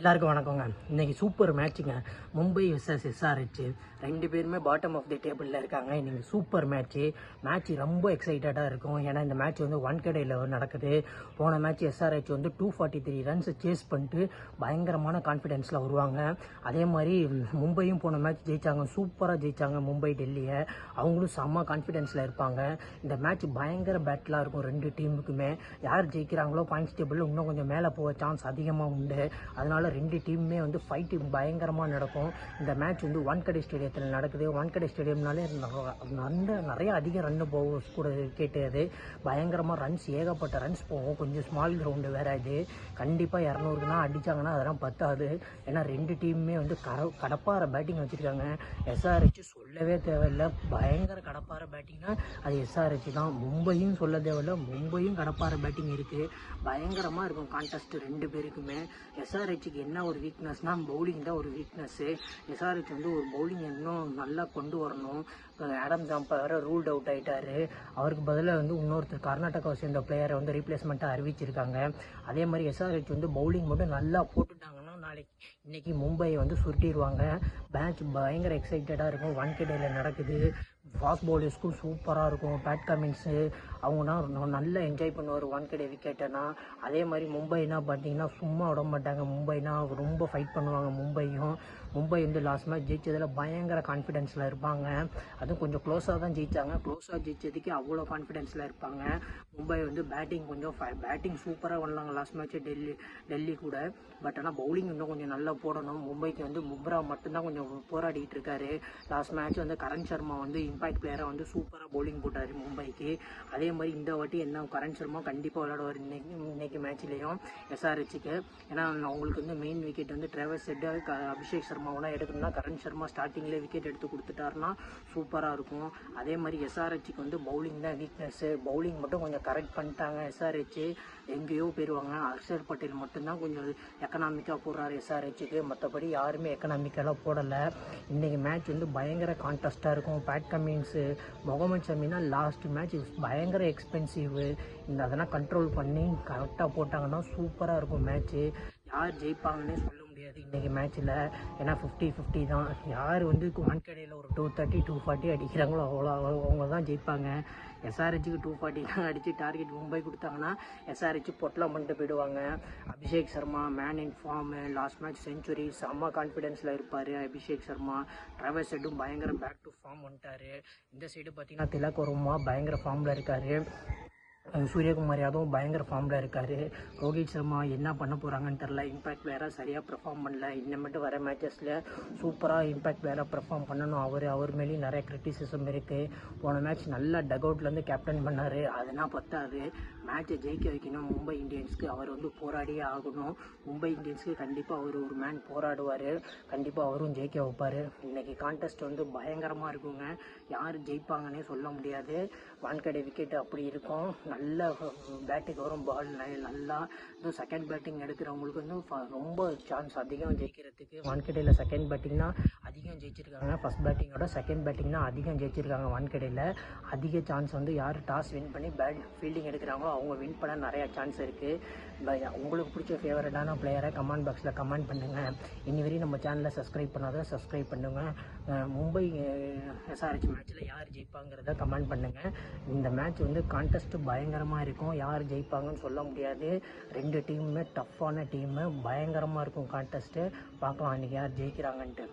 எல்லாருக்கும் வணக்கங்க. இன்றைக்கி சூப்பர் மேட்ச்சுங்க. மும்பை விசஸ் எஸ்ஆர்ஹெச் ரெண்டு பேருமே பாட்டம் ஆஃப் தி டேபிளில் இருக்காங்க. இன்றைக்கி சூப்பர் மேட்ச் ரொம்ப எக்ஸைட்டடாக இருக்கும். ஏன்னா இந்த மேட்ச் வந்து ஒன்கடையில் நடக்குது. போன மேட்ச் எஸ்ஆர்ஹெச் வந்து 243 ரன்ஸ் சேஸ் பண்ணிட்டு பயங்கரமான கான்ஃபிடென்ஸில் வருவாங்க. அதே மாதிரி மும்பையும் போன மேட்ச் ஜெயித்தாங்க, சூப்பராக ஜெயித்தாங்க மும்பை டெல்லியை. அவங்களும் செம்ம கான்ஃபிடென்ஸில் இருப்பாங்க. இந்த மேட்ச் பயங்கர பேட்டிலாக இருக்கும் ரெண்டு டீமுக்குமே. யார் ஜெயிக்கிறாங்களோ பாயிண்ட்ஸ் டேபிளில் இன்னும் கொஞ்சம் மேலே போக சான்ஸ் அதிகமாக உண்டு. அதனால் ரெண்டு டீமுமே வந்து ஃபைட்டு பயங்கரமாக நடக்கும். இந்த மேட்ச் வந்து வான்கடே ஸ்டேடியத்தில் நடக்குது. வான்கடே ஸ்டேடியம்னாலே நிறைய அதிக ரன்னு போகும், கூட கேட்டது பயங்கரமாக ரன்ஸ், ஏகப்பட்ட ரன்ஸ் போகும். கொஞ்சம் ஸ்மால் கிரவுண்டு வேறு. இது கண்டிப்பாக 200க்குனா அடித்தாங்கன்னா அதெல்லாம் பத்தாது. ஏன்னா ரெண்டு டீமுமே வந்து கடப்பார பேட்டிங் வச்சுருக்காங்க. எஸ்ஆர்ஹெச் சொல்லவே தேவையில்லை, பயங்கர கடப்பார பேட்டிங்னா அது எஸ்ஆர்ஹெச் தான். மும்பையும் சொல்ல தேவையில்லை, மும்பையும் கடப்பார பேட்டிங் இருக்குது. பயங்கரமாக இருக்கும் கான்டெஸ்ட் ரெண்டு பேருக்குமே. எஸ்ஆர்ஹெச்சுக்கு என்ன ஒரு வீக்னஸ்னால் பவுலிங் தான் ஒரு வீக்னஸ்ஸு. எஸ்ஆர்ஹெச் வந்து ஒரு பவுலிங் இன்னும் நல்லா கொண்டு வரணும். ஆடம் ஜாம்பா வேறு ரூல்ட் அவுட் ஆகிட்டார். அவருக்கு பதிலாக வந்து இன்னொருத்தர் கர்நாடகாவை சேர்ந்த பிளேயரை வந்து ரீப்ளேஸ்மெண்ட்டாக அறிவிச்சிருக்காங்க. அதே மாதிரி எஸ்ஆர்ஹெச் வந்து பவுலிங் மட்டும் நல்லா போட்டுட்டாங்கன்னா இன்னைக்கு மும்பையை வந்து சுருட்டிடுவாங்க. மேட்ச் பயங்கர எக்ஸைட்டடாக இருக்கும். வான்கடேயில் நடக்குது. ஃபாஸ்ட் பவுலர்ஸ்க்கும் சூப்பராக இருக்கும். பேட் கமின்ஸு அவங்கன்னா நல்லா என்ஜாய் பண்ணுவார் வான்கடே விக்கெட்னா. அதே மாதிரி மும்பைனா பார்த்தீங்கன்னா சும்மா விட மாட்டாங்க. மும்பைனா ரொம்ப ஃபைட் பண்ணுவாங்க. மும்பை வந்து லாஸ்ட் மேட்ச் ஜெயிச்சதில் பயங்கர கான்ஃபிடென்ஸில் இருப்பாங்க. அதுவும் கொஞ்சம் க்ளோஸாக தான் ஜெயித்தாங்க. க்ளோஸாக ஜெயிச்சதுக்கு அவ்வளோ கான்ஃபிடென்ஸில் இருப்பாங்க. மும்பை வந்து பேட்டிங் சூப்பராக பண்ணலாங்க லாஸ்ட் மேட்ச்சு டெல்லி கூட. பட் ஆனால் பவுலிங் இன்னும் கொஞ்சம் நல்லா போடணும். மும்பைக்கு வந்து பும்ரா மட்டும்தான் கொஞ்சம் போராடிட்டு இருக்காரு. லாஸ்ட் மேட்ச் வந்து கரண் சர்மா வந்து இம்பாக்ட் பிளேயராக வந்து சூப்பராக பவுலிங் போட்டார் மும்பைக்கு. அதே மாதிரி இந்த வாட்டி என்ன கரண் சர்மா கண்டிப்பாக விளையாடுவார் இன்னைக்கு மேட்ச்லேயும் எஸ்ஆர்ஹெச்சுக்கு. ஏன்னா அவங்களுக்கு வந்து மெயின் விக்கெட் வந்து டிராவஸ் ஹெட், அபிஷேக் சர்மாவெல்லாம் எடுக்கணும்னா கரண் சர்மா ஸ்டார்டிங்லேயே விக்கெட் எடுத்து கொடுத்துட்டாருன்னா சூப்பராக இருக்கும். அதே மாதிரி எஸ்ஆர்ஹெச்சுக்கு வந்து பவுலிங் தான் வீக்னஸ்ஸு. பவுலிங் மட்டும் கொஞ்சம் கரெக்ட் பண்ணிட்டாங்க எஸ்ஆர்ஹெச் எங்கேயோ போயிடுவாங்க. ஹர்ஷர் பட்டேல் மட்டும்தான் கொஞ்சம் எக்கனாமிக்காக போடுறாரு எஸ்ஆர்ஹெச்சுக்கு. மற்றபடி யாருமே எக்கனாமிக்கலாக போடலை. இன்றைக்கி மேட்ச் வந்து பயங்கர கான்டெஸ்ட்டாக இருக்கும். Bad Cummins, Mohammed Shamina last match பயங்கர எக்ஸ்பென்சிவ். அதெல்லாம் கண்ட்ரோல் பண்ணி கரெக்டாக போட்டாங்கன்னா சூப்பராக இருக்கும் மேட்ச்சு. யார் ஜெயிப்பாங்கன்னே சொல்ல முடியாது இன்றைக்கி மேட்ச்சில். ஏன்னா 50-50 தான். யார் வந்து வான்கடையில் ஒரு 230 240 அடிக்கிறாங்களோ அவங்க தான் ஜெயிப்பாங்க. எஸ்ஆர்ஹெச்சுக்கு 240 தான் அடித்து டார்கெட் மும்பை கொடுத்தாங்கன்னா எஸ்ஆர்ஹெச் பொட்டலாம் பண்ணிட்டு போயிடுவாங்க. Abhishek Sharma man in form, last match century, செம்ம கான்ஃபிடென்ஸில் இருப்பார் அபிஷேக் சர்மா. டிராவஸ் ஹெட்டும் பயங்கர பேக் டு ஃபார்ம் வந்துட்டார். இந்த சைடு பார்த்தீங்கன்னா திலக் வர்மா பயங்கர ஃபார்மில் இருக்கார். சூரியகுமார் யாதவும் பயங்கர ஃபார்மில் இருக்கார். ரோஹித் சர்மா என்ன பண்ண போகிறாங்கன்னு தெரில. இம்பாக்ட் பிளேயராக சரியாக பெர்ஃபார்ம் பண்ணல. இன்னமேட்டு வர மேட்சஸில் சூப்பராக இம்பாக்ட் பிளேயராக பெர்ஃபார்ம் பண்ணணும். அவர் மேலேயும் நிறைய கிரிட்டிசிசம் இருக்குது. போன மேட்ச் நல்லா டக் அவுட்லேருந்து கேப்டன் பண்ணார். அதெல்லாம் பத்தாது. மேட்சை ஜெயிக்க வைக்கணும் மும்பை இந்தியன்ஸ்க்கு. அவர் வந்து போராடியே ஆகணும். மும்பை இந்தியன்ஸ்க்கு கண்டிப்பாக அவர் ஒரு மேன் போராடுவார். கண்டிப்பாக அவரும் ஜெயிக்க வைப்பார். இன்றைக்கி கான்டெஸ்ட் வந்து பயங்கரமாக இருக்குங்க. யார் ஜெயிப்பாங்கன்னே சொல்ல முடியாது. வான்கடே விக்கெட்டு அப்படி இருக்கும். நல்ல பேட்டுக்கு வரும் பால் நல்லா. இதுவும் செகண்ட் பேட்டிங் எடுக்கிறவங்களுக்கு வந்து ரொம்ப சான்ஸ் அதிகம் ஜெயிக்கிறதுக்கு. வான்கடையில் செகண்ட் பேட்டிங்னா அதிகம் ஜெயிச்சிருக்காங்க. ஃபஸ்ட் பேட்டிங்கோட செகண்ட் பேட்டிங்னா அதிகம் ஜெயிச்சிருக்காங்க. வான்கடையில் அதிக சான்ஸ் வந்து யார் டாஸ் வின் பண்ணி ஃபீல்டிங் எடுக்கிறாங்களோ அவங்க வின் பண்ண நிறையா சான்ஸ் இருக்குது. உங்களுக்கு பிடிச்ச ஃபேவரட்டான பிளேயரை கமெண்ட் பாக்ஸில் கமெண்ட் பண்ணுங்கள். இனி வரையும் நம்ம சேனலை சப்ஸ்கிரைப் பண்ணாத சப்ஸ்கிரைப் பண்ணுங்கள். மும்பை எஸ்ஆர்ஹெச் மேட்ச்சில் யார் ஜெயிப்பாங்கிறத கமெண்ட் பண்ணுங்கள். இந்த மேட்ச் வந்து கான்டெஸ்ட் பயங்கரமாக இருக்கும். யார் ஜெயிப்பாங்கன்னு சொல்ல முடியாது. ரெண்டு டீமுமே டஃப்பான டீமு. பயங்கரமாக இருக்கும் கான்டெஸ்ட்டு. பார்க்கலாம் இன்றைக்கி யார் ஜெயிக்கிறாங்கன்ட்டு.